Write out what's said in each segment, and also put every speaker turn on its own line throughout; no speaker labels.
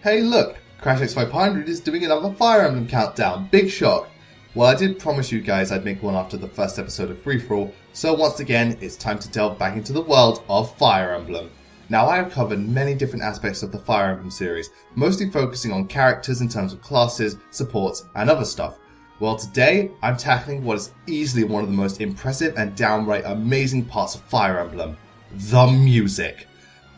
Hey look, CRASHX500 is doing another Fire Emblem countdown, big shock. Well, I did promise you guys I'd make one after the first episode of Free For All, so once again it's time to delve back into the world of Fire Emblem. Now I have covered many different aspects of the Fire Emblem series, mostly focusing on characters in terms of classes, supports and other stuff. Well, today I'm tackling what is easily one of the most impressive and downright amazing parts of Fire Emblem, the music.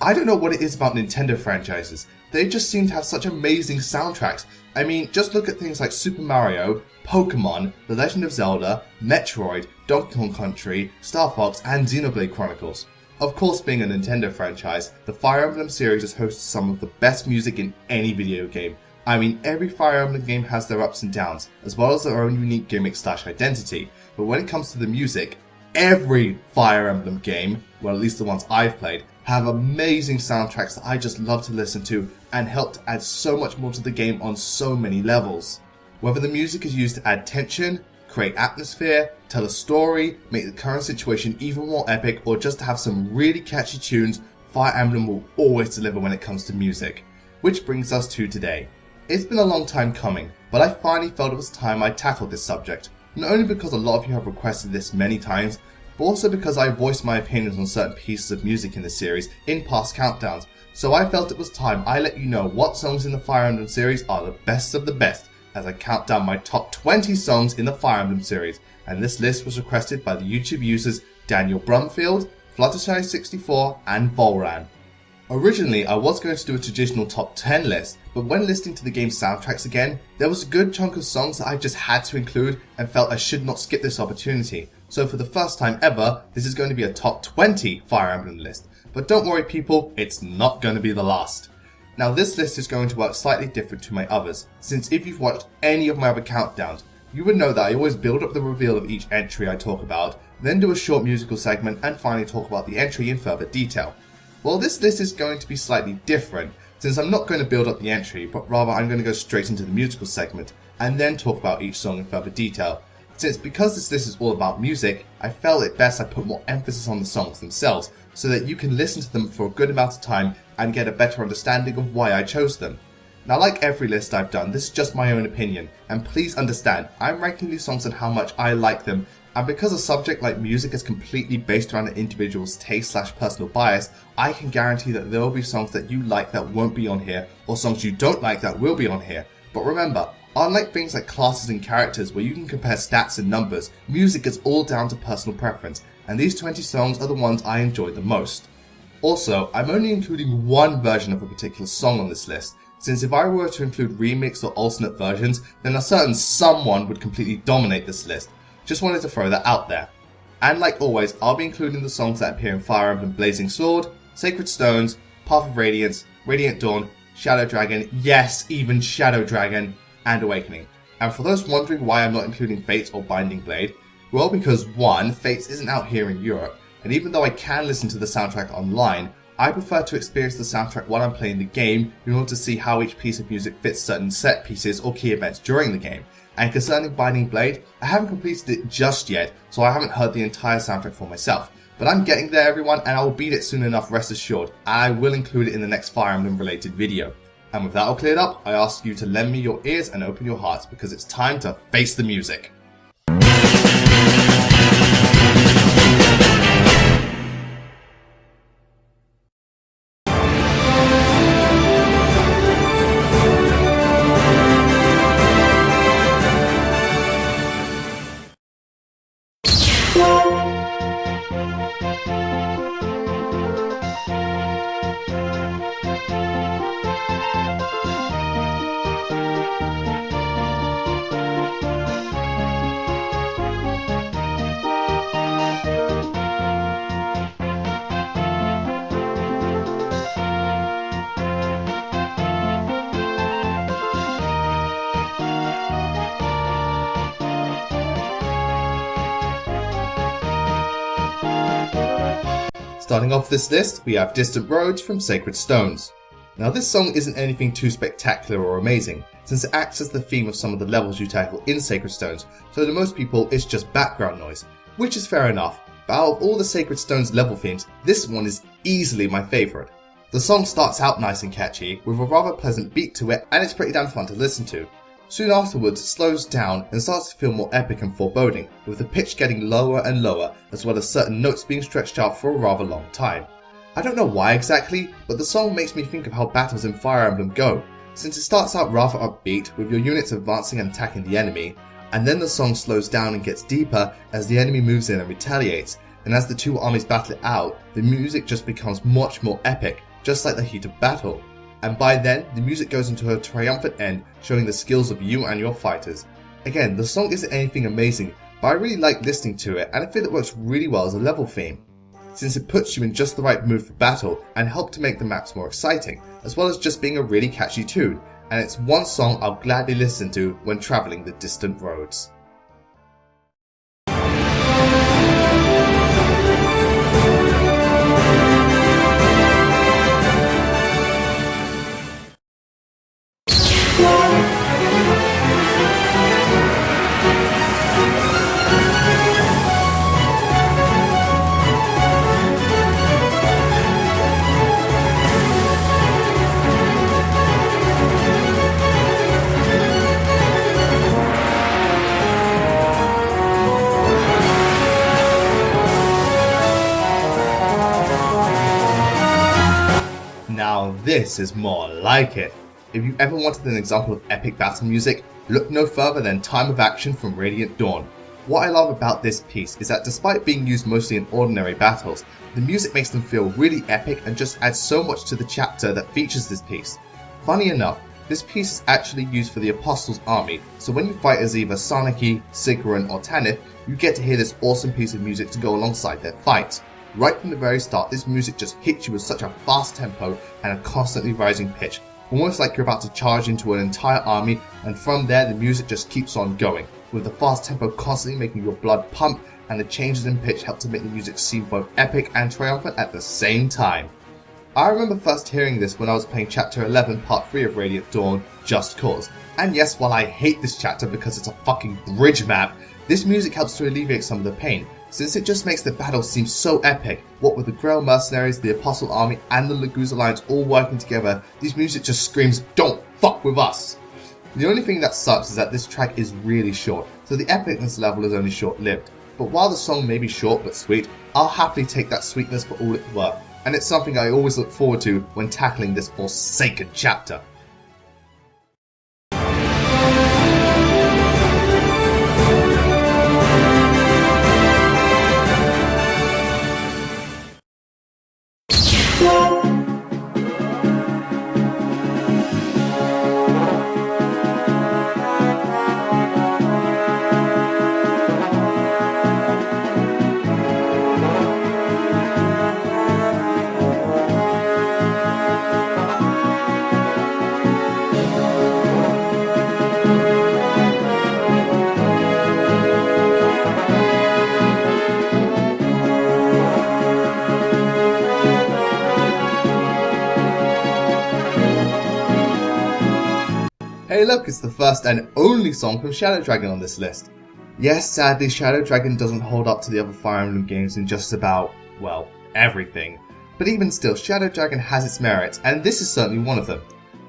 I don't know what it is about Nintendo franchises, they just seem to have such amazing soundtracks. I mean, just look at things like Super Mario, Pokemon, The Legend of Zelda, Metroid, Donkey Kong Country, Star Fox and Xenoblade Chronicles. Of course, being a Nintendo franchise, the Fire Emblem series has hosted some of the best music in any video game. I mean, every Fire Emblem game has their ups and downs, as well as their own unique gimmick / identity, but when it comes to the music, every Fire Emblem game, well at least the ones I've played, have amazing soundtracks that I just love to listen to and help to add so much more to the game on so many levels. Whether the music is used to add tension, create atmosphere, tell a story, make the current situation even more epic, or just to have some really catchy tunes, Fire Emblem will always deliver when it comes to music. Which brings us to today. It's been a long time coming, but I finally felt it was time I tackled this subject, not only because a lot of you have requested this many times, but also because I voiced my opinions on certain pieces of music in the series in past countdowns, so I felt it was time I let you know what songs in the Fire Emblem series are the best of the best, as I count down my top 20 songs in the Fire Emblem series, and this list was requested by the YouTube users Daniel Brumfield, Flutter64 and Volran. Originally, I was going to do a traditional top 10 list, but when listening to the game's soundtracks again, there was a good chunk of songs that I just had to include and felt I should not skip this opportunity. So for the first time ever, this is going to be a top 20 Fire Emblem list. But don't worry people, it's not going to be the last. Now this list is going to work slightly different to my others, since if you've watched any of my other countdowns, you would know that I always build up the reveal of each entry I talk about, then do a short musical segment and finally talk about the entry in further detail. Well, this list is going to be slightly different, since I'm not going to build up the entry, but rather I'm going to go straight into the musical segment, and then talk about each song in further detail. Since because this list is all about music, I felt it best I put more emphasis on the songs themselves, so that you can listen to them for a good amount of time and get a better understanding of why I chose them. Now like every list I've done, this is just my own opinion, and please understand, I'm ranking these songs on how much I like them, and because a subject like music is completely based around an individual's taste / personal bias, I can guarantee that there will be songs that you like that won't be on here, or songs you don't like that will be on here. But remember, unlike things like classes and characters where you can compare stats and numbers, music is all down to personal preference, and these 20 songs are the ones I enjoy the most. Also, I'm only including one version of a particular song on this list, since if I were to include remix or alternate versions, then a certain someone would completely dominate this list. Just wanted to throw that out there. And like always, I'll be including the songs that appear in Fire Emblem Blazing Sword, Sacred Stones, Path of Radiance, Radiant Dawn, Shadow Dragon, yes, even Shadow Dragon, and Awakening. And for those wondering why I'm not including Fates or Binding Blade, well because 1, Fates isn't out here in Europe, and even though I can listen to the soundtrack online, I prefer to experience the soundtrack while I'm playing the game in order to see how each piece of music fits certain set pieces or key events during the game. And concerning Binding Blade, I haven't completed it just yet, so I haven't heard the entire soundtrack for myself. But I'm getting there everyone, and I will beat it soon enough, rest assured, and I will include it in the next Fire Emblem related video. And with that all cleared up, I ask you to lend me your ears and open your hearts, because it's time to face the music. Starting off this list, we have Distant Roads from Sacred Stones. Now this song isn't anything too spectacular or amazing, since it acts as the theme of some of the levels you tackle in Sacred Stones, so to most people it's just background noise, which is fair enough, but out of all the Sacred Stones level themes, this one is easily my favourite. The song starts out nice and catchy, with a rather pleasant beat to it, and it's pretty damn fun to listen to. Soon afterwards, it slows down and starts to feel more epic and foreboding, with the pitch getting lower and lower, as well as certain notes being stretched out for a rather long time. I don't know why exactly, but the song makes me think of how battles in Fire Emblem go, since it starts out rather upbeat, with your units advancing and attacking the enemy, and then the song slows down and gets deeper as the enemy moves in and retaliates, and as the two armies battle it out, the music just becomes much more epic, just like the heat of battle. And by then, the music goes into a triumphant end, showing the skills of you and your fighters. Again, the song isn't anything amazing, but I really like listening to it, and I feel it works really well as a level theme, since it puts you in just the right mood for battle and helps to make the maps more exciting, as well as just being a really catchy tune, and it's one song I'll gladly listen to when travelling the distant roads. Now this is more like it. If you ever wanted an example of epic battle music, look no further than Time of Action from Radiant Dawn. What I love about this piece is that despite being used mostly in ordinary battles, the music makes them feel really epic and just adds so much to the chapter that features this piece. Funny enough, this piece is actually used for the Apostles' army, so when you fight as either Sanaki, Sigurinn or Tanith, you get to hear this awesome piece of music to go alongside their fights. Right from the very start, this music just hits you with such a fast tempo and a constantly rising pitch, almost like you're about to charge into an entire army, and from there the music just keeps on going, with the fast tempo constantly making your blood pump, and the changes in pitch help to make the music seem both epic and triumphant at the same time. I remember first hearing this when I was playing Chapter 11 Part 3 of Radiant Dawn, Just Cause. And yes, while I hate this chapter because it's a fucking bridge map, this music helps to alleviate some of the pain, since it just makes the battle seem so epic. What with the Grail mercenaries, the Apostle army and the Laguz alliance all working together, this music just screams, "Don't fuck with us!" The only thing that sucks is that this track is really short, so the epicness level is only short-lived. But while the song may be short but sweet, I'll happily take that sweetness for all it's worth, and it's something I always look forward to when tackling this forsaken chapter. Hey look, it's the first and only song from Shadow Dragon on this list. Yes, sadly, Shadow Dragon doesn't hold up to the other Fire Emblem games in just about, well, everything. But even still, Shadow Dragon has its merits, and this is certainly one of them.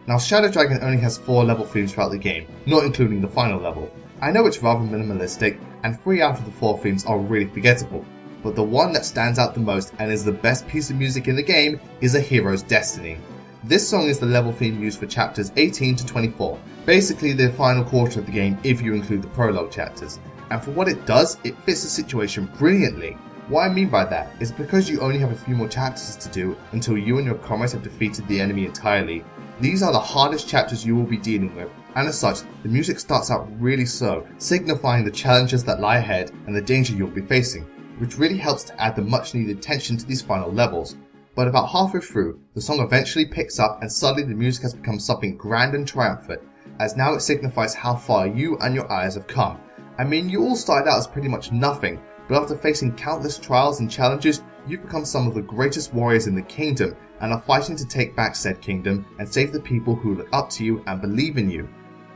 Now, Shadow Dragon only has 4 level themes throughout the game, not including the final level. I know it's rather minimalistic, and 3 out of the 4 themes are really forgettable. But the one that stands out the most and is the best piece of music in the game is A Hero's Destiny. This song is the level theme used for chapters 18 to 24, basically the final quarter of the game if you include the prologue chapters. And for what it does, it fits the situation brilliantly. What I mean by that is because you only have a few more chapters to do until you and your comrades have defeated the enemy entirely. These are the hardest chapters you will be dealing with, and as such, the music starts out really slow, signifying the challenges that lie ahead and the danger you'll be facing, which really helps to add the much needed tension to these final levels. But about halfway through, the song eventually picks up and suddenly the music has become something grand and triumphant, as now it signifies how far you and your allies have come. I mean, you all started out as pretty much nothing, but after facing countless trials and challenges, you've become some of the greatest warriors in the kingdom and are fighting to take back said kingdom and save the people who look up to you and believe in you.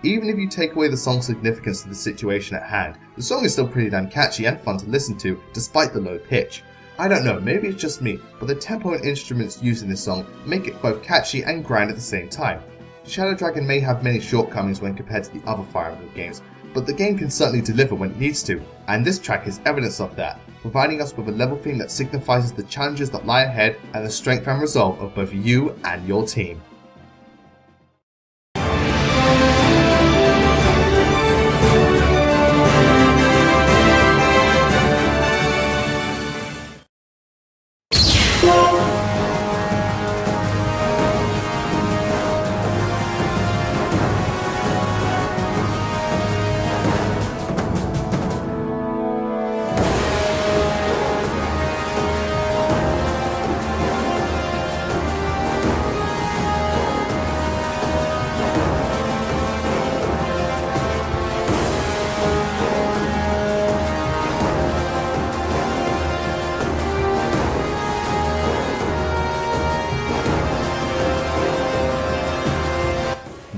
Even if you take away the song's significance to the situation at hand, the song is still pretty damn catchy and fun to listen to despite the low pitch. I don't know, maybe it's just me, but the tempo and instruments used in this song make it both catchy and grind at the same time. Shadow Dragon may have many shortcomings when compared to the other Fire Emblem games, but the game can certainly deliver when it needs to, and this track is evidence of that, providing us with a level theme that signifies the challenges that lie ahead and the strength and resolve of both you and your team.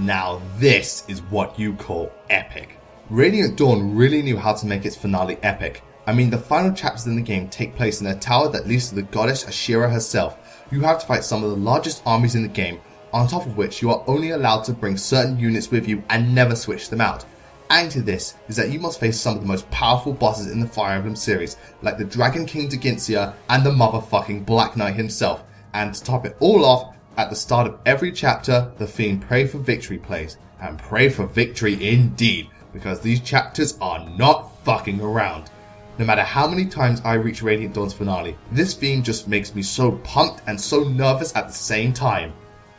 Now this is what you call epic. Radiant Dawn really knew how to make its finale epic. I mean, the final chapters in the game take place in a tower that leads to the goddess Ashira herself. You have to fight some of the largest armies in the game, on top of which you are only allowed to bring certain units with you and never switch them out. Adding to this is that you must face some of the most powerful bosses in the Fire Emblem series, like the Dragon King Dginsia and the motherfucking Black Knight himself. And to top it all off, at the start of every chapter, the theme Pray for Victory plays. And pray for victory indeed, because these chapters are not fucking around. No matter how many times I reach Radiant Dawn's finale, this theme just makes me so pumped and so nervous at the same time.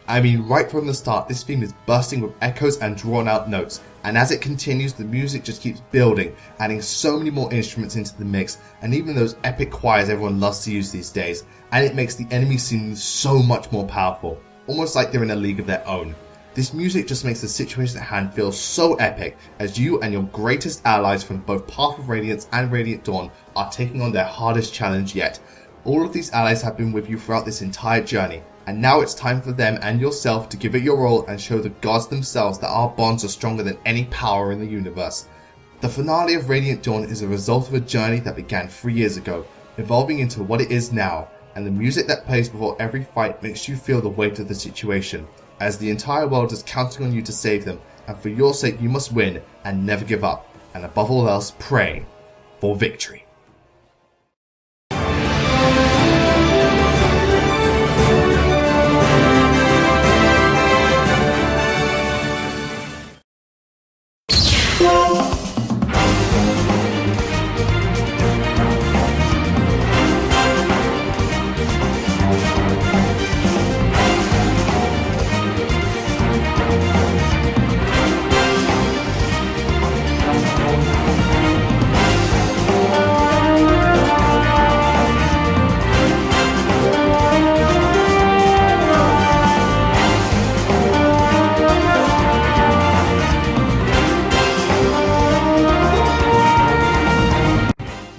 I mean, right from the start, this theme is bursting with echoes and drawn out notes, and as it continues, the music just keeps building, adding so many more instruments into the mix, and even those epic choirs everyone loves to use these days, and it makes the enemies seem so much more powerful, almost like they're in a league of their own. This music just makes the situation at hand feel so epic, as you and your greatest allies from both Path of Radiance and Radiant Dawn are taking on their hardest challenge yet. All of these allies have been with you throughout this entire journey, and now it's time for them and yourself to give it your all and show the gods themselves that our bonds are stronger than any power in the universe. The finale of Radiant Dawn is a result of a journey that began 3 years ago, evolving into what it is now, and the music that plays before every fight makes you feel the weight of the situation, as the entire world is counting on you to save them, and for your sake you must win and never give up, and above all else pray for victory.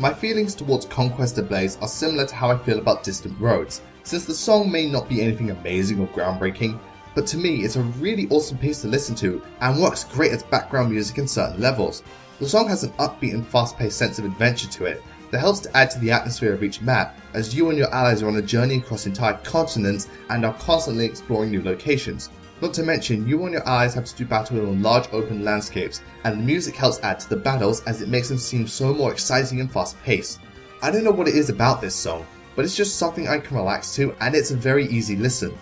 My feelings towards Conquest Ablaze are similar to how I feel about Distant Roads, since the song may not be anything amazing or groundbreaking, but to me it's a really awesome piece to listen to and works great as background music in certain levels. The song has an upbeat and fast-paced sense of adventure to it that helps to add to the atmosphere of each map, as you and your allies are on a journey across entire continents and are constantly exploring new locations. Not to mention, you and your allies have to do battle on large open landscapes, and the music helps add to the battles as it makes them seem so more exciting and fast paced. I don't know what it is about this song, but it's just something I can relax to, and it's a very easy listen.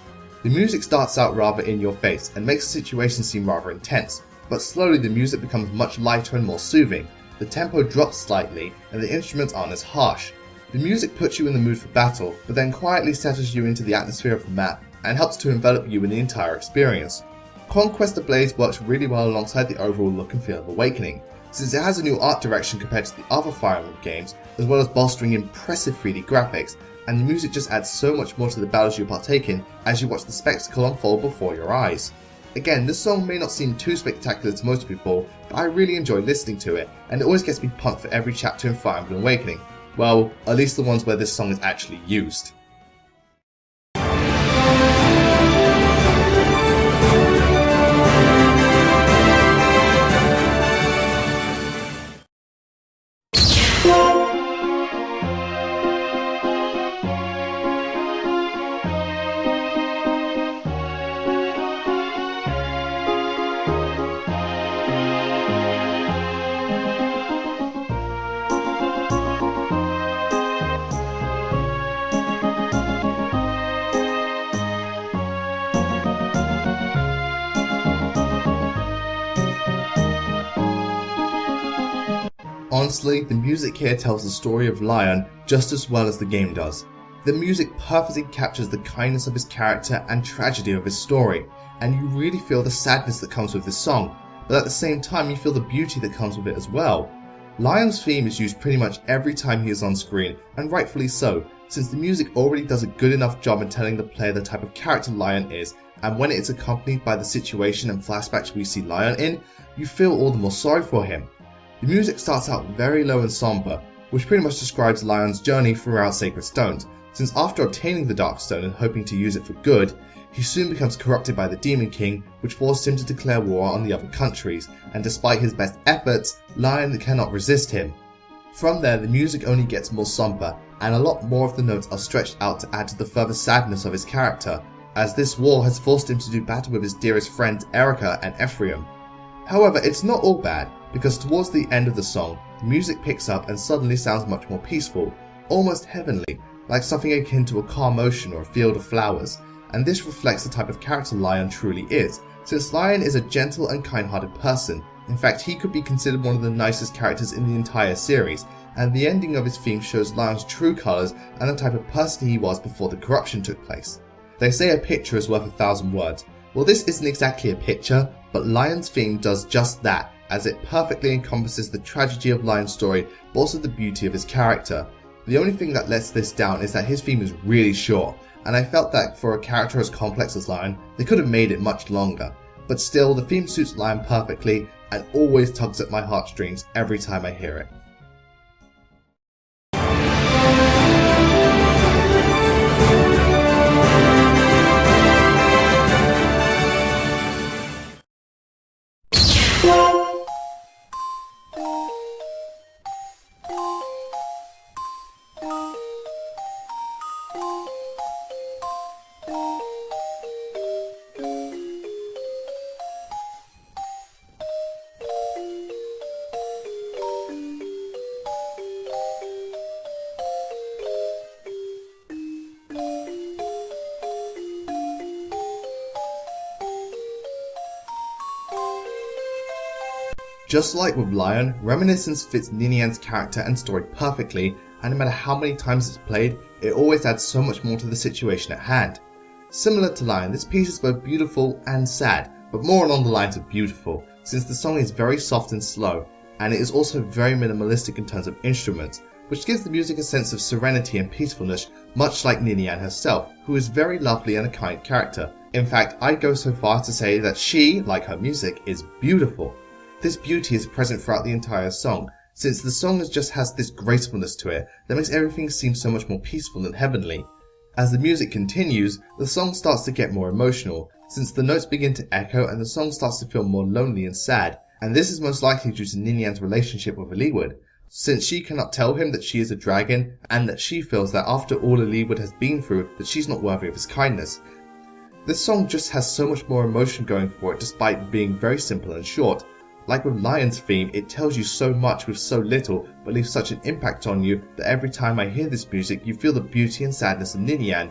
The music starts out rather in your face and makes the situation seem rather intense, but slowly the music becomes much lighter and more soothing. The tempo drops slightly and the instruments aren't as harsh. The music puts you in the mood for battle, but then quietly settles you into the atmosphere of the map and helps to envelop you in the entire experience. Conquest Ablaze works really well alongside the overall look and feel of Awakening, since it has a new art direction compared to the other Fire Emblem games, as well as bolstering impressive 3D graphics, and the music just adds so much more to the battles you partake in as you watch the spectacle unfold before your eyes. Again, this song may not seem too spectacular to most people, but I really enjoy listening to it, and it always gets me pumped for every chapter in Fire Emblem Awakening. Well, at least the ones where this song is actually used. Honestly, the music here tells the story of Lyon just as well as the game does. The music perfectly captures the kindness of his character and tragedy of his story, and you really feel the sadness that comes with this song, but at the same time you feel the beauty that comes with it as well. Lyon's theme is used pretty much every time he is on screen, and rightfully so, since the music already does a good enough job in telling the player the type of character Lyon is, and when it is accompanied by the situation and flashbacks we see Lyon in, you feel all the more sorry for him. The music starts out very low and somber, which pretty much describes Lyon's journey throughout Sacred Stones, since after obtaining the Dark Stone and hoping to use it for good, he soon becomes corrupted by the Demon King, which forced him to declare war on the other countries, and despite his best efforts, Lyon cannot resist him. From there, the music only gets more somber, and a lot more of the notes are stretched out to add to the further sadness of his character, as this war has forced him to do battle with his dearest friends Erica and Ephraim. However, it's not all bad, because towards the end of the song, the music picks up and suddenly sounds much more peaceful, almost heavenly, like something akin to a calm ocean or a field of flowers, and this reflects the type of character Lyon truly is, since Lyon is a gentle and kind-hearted person. In fact, he could be considered one of the nicest characters in the entire series, and the ending of his theme shows Lyon's true colours and the type of person he was before the corruption took place. They say a picture is worth 1,000 words. Well, this isn't exactly a picture, but Lyon's theme does just that, as it perfectly encompasses the tragedy of Lyon's story, but also the beauty of his character. The only thing that lets this down is that his theme is really short, and I felt that for a character as complex as Lyon, they could have made it much longer. But still, the theme suits Lyon perfectly, and always tugs at my heartstrings every time I hear it. Just like with Lyon, Reminiscence fits Ninian's character and story perfectly, and no matter how many times it's played, it always adds so much more to the situation at hand. Similar to Lyon, this piece is both beautiful and sad, but more along the lines of beautiful, since the song is very soft and slow, and it is also very minimalistic in terms of instruments, which gives the music a sense of serenity and peacefulness, much like Ninian herself, who is very lovely and a kind character. In fact, I'd go so far as to say that she, like her music, is beautiful. This beauty is present throughout the entire song, since the song just has this gracefulness to it that makes everything seem so much more peaceful and heavenly. As the music continues, the song starts to get more emotional, since the notes begin to echo and the song starts to feel more lonely and sad, and this is most likely due to Ninian's relationship with Eliwood, since she cannot tell him that she is a dragon, and that she feels that after all Eliwood has been through, that she's not worthy of his kindness. This song just has so much more emotion going for it despite being very simple and short. Like with Lyon's theme, it tells you so much with so little, but leaves such an impact on you that every time I hear this music, you feel the beauty and sadness of Ninian.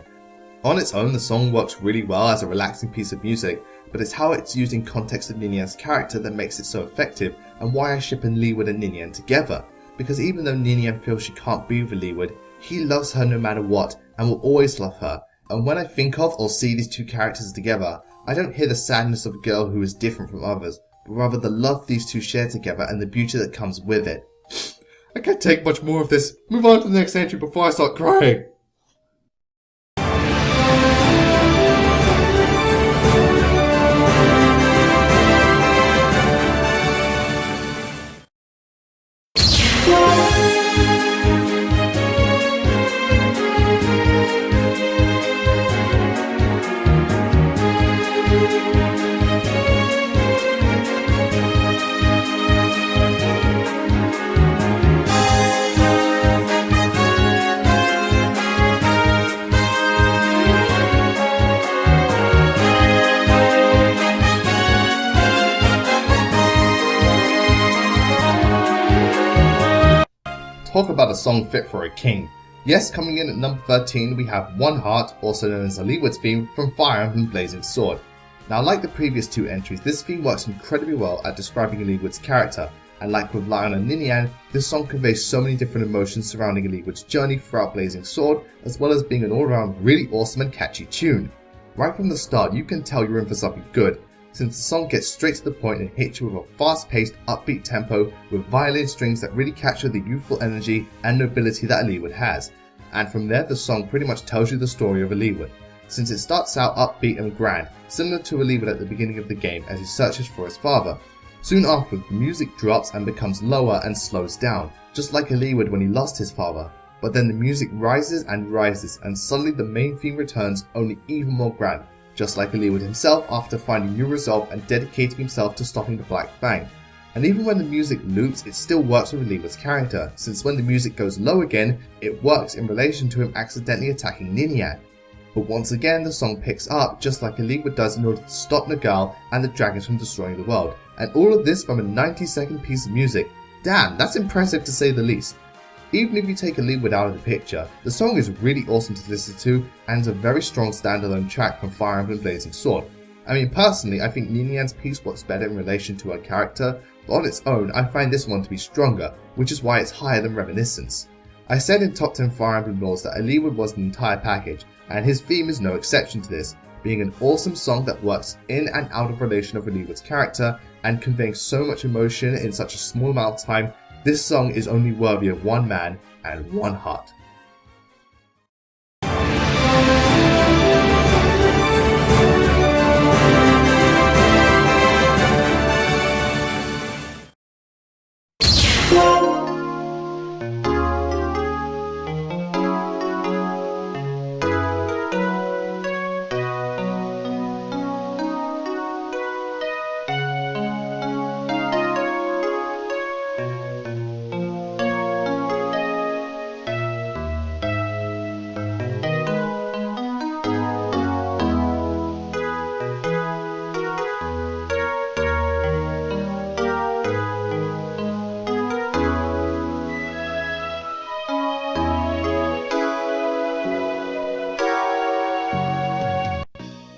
On its own, the song works really well as a relaxing piece of music, but it's how it's used in context of Ninian's character that makes it so effective, and why I ship Eliwood and Ninian together. Because even though Ninian feels she can't be with Eliwood, he loves her no matter what, and will always love her. And when I think of or see these two characters together, I don't hear the sadness of a girl who is different from others, but rather the love these two share together and the beauty that comes with it. I can't take much more of this. Move on to the next entry before I start crying. Talk about a song fit for a king. Yes, coming in at number 13 we have One Heart, also known as Eliwood's theme from Fire Emblem Blazing Sword. Now like the previous two entries, this theme works incredibly well at describing Eliwood's character, and like with Lyon and Ninian, this song conveys so many different emotions surrounding Leewood's journey throughout Blazing Sword, as well as being an all-around really awesome and catchy tune. Right from the start, you can tell you're in for something good, since the song gets straight to the point and hits you with a fast-paced, upbeat tempo with violin strings that really capture the youthful energy and nobility that Leewood has. And from there, the song pretty much tells you the story of Leewood, since it starts out upbeat and grand, similar to Leewood at the beginning of the game as he searches for his father. Soon after, the music drops and becomes lower and slows down, just like Leewood when he lost his father. But then the music rises and suddenly the main theme returns, only even more grand, just like Leewood himself after finding new resolve and dedicating himself to stopping the Black Fang. And even when the music loops, it still works with Leewood's character, since when the music goes low again, it works in relation to him accidentally attacking Ninian. But once again, the song picks up just like Leewood does in order to stop Nagal and the dragons from destroying the world. And all of this from a 90-second piece of music. Damn, that's impressive to say the least. Even if you take Leewood out of the picture, the song is really awesome to listen to and is a very strong standalone track from Fire Emblem Blazing Sword. I mean, personally, I think Ninian's piece works better in relation to her character, but on its own, I find this one to be stronger, which is why it's higher than Reminiscence. I said in Top 10 Fire Emblem laws that Leewood was an entire package, and his theme is no exception to this, being an awesome song that works in and out of relation of Leewood's character, and conveying so much emotion in such a small amount of time. This song is only worthy of one man and one heart.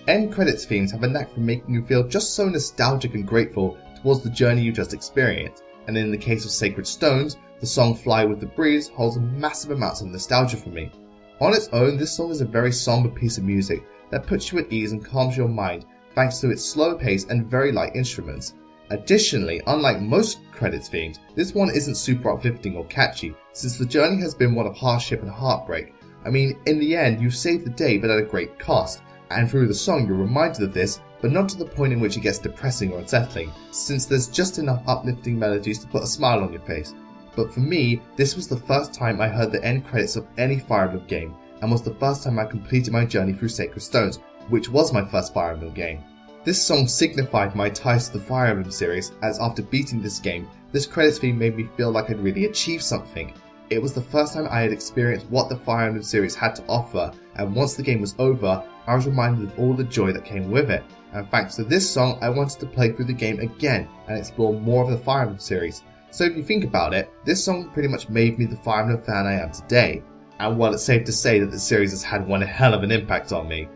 End credits themes have a knack for making you feel just so nostalgic and grateful towards the journey you just experienced, and in the case of Sacred Stones, the song Fly with the Breeze holds massive amounts of nostalgia for me. On its own, this song is a very somber piece of music that puts you at ease and calms your mind thanks to its slow pace and very light instruments. Additionally, unlike most credits themes, this one isn't super uplifting or catchy, since the journey has been one of hardship and heartbreak. I mean, in the end, you've saved the day but at a great cost, and through the song you're reminded of this, but not to the point in which it gets depressing or unsettling, since there's just enough uplifting melodies to put a smile on your face. But for me, this was the first time I heard the end credits of any Fire Emblem game, and was the first time I completed my journey through Sacred Stones, which was my first Fire Emblem game. This song signified my ties to the Fire Emblem series, as after beating this game, this credits theme made me feel like I'd really achieved something. It was the first time I had experienced what the Fire Emblem series had to offer, and once the game was over, I was reminded of all the joy that came with it. And thanks to this song, I wanted to play through the game again and explore more of the Fire Emblem series. So if you think about it, this song pretty much made me the Fire Emblem fan I am today. And while it's safe to say that the series has had one hell of an impact on me.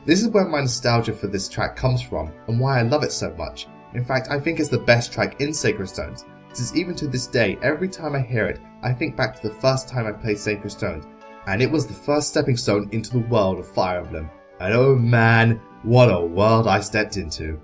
This is where my nostalgia for this track comes from, and why I love it so much. In fact, I think it's the best track in Sacred Stones, since even to this day, every time I hear it, I think back to the first time I played Sacred Stones, and it was the first stepping stone into the world of Fire Emblem. And oh man, what a world I stepped into.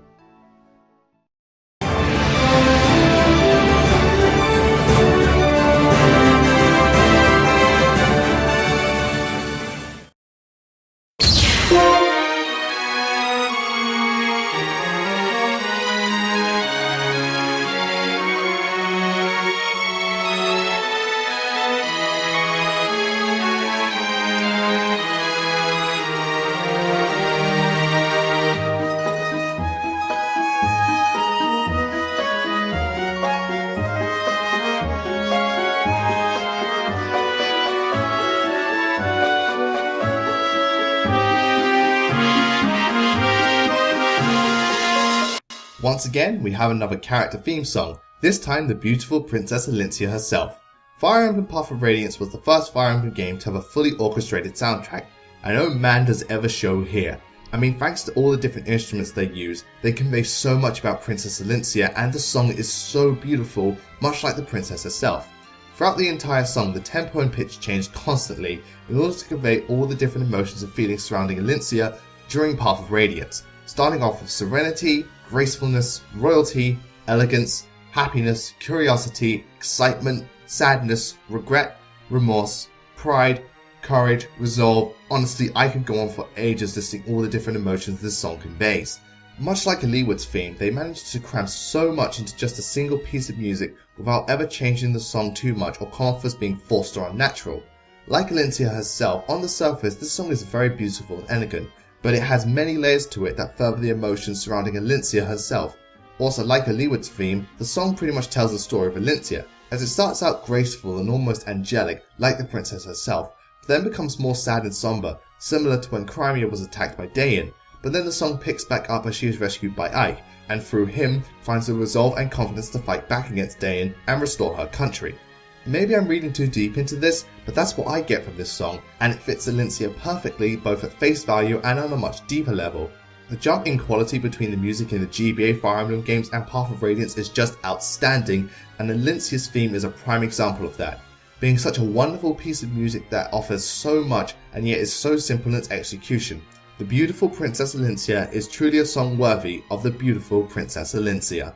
Once again, we have another character theme song, this time the beautiful Princess Alincia herself. Fire Emblem Path of Radiance was the first Fire Emblem game to have a fully orchestrated soundtrack, and oh man does it ever show here. I mean, thanks to all the different instruments they use, they convey so much about Princess Elincia, and the song is so beautiful, much like the princess herself. Throughout the entire song, the tempo and pitch change constantly in order to convey all the different emotions and feelings surrounding Elincia during Path of Radiance, starting off with serenity, gracefulness, royalty, elegance, happiness, curiosity, excitement, sadness, regret, remorse, pride, courage, resolve. Honestly, I could go on for ages listing all the different emotions this song conveys. Much like Leeward's theme, they managed to cram so much into just a single piece of music without ever changing the song too much or come off as being forced or unnatural. Like Elincia herself, on the surface this song is very beautiful and elegant, but it has many layers to it that further the emotions surrounding Elincia herself. Also, like Leeward's theme, the song pretty much tells the story of Elincia, as it starts out graceful and almost angelic, like the princess herself, but then becomes more sad and somber, similar to when Crimea was attacked by Dayan. But then the song picks back up as she is rescued by Ike, and through him finds the resolve and confidence to fight back against Dayan and restore her country. Maybe I'm reading too deep into this, but that's what I get from this song, and it fits Elincia perfectly both at face value and on a much deeper level. The jump in quality between the music in the GBA Fire Emblem games and Path of Radiance is just outstanding, and Elincia's theme is a prime example of that, being such a wonderful piece of music that offers so much and yet is so simple in its execution. The beautiful Princess Elincia is truly a song worthy of the beautiful Princess Elincia.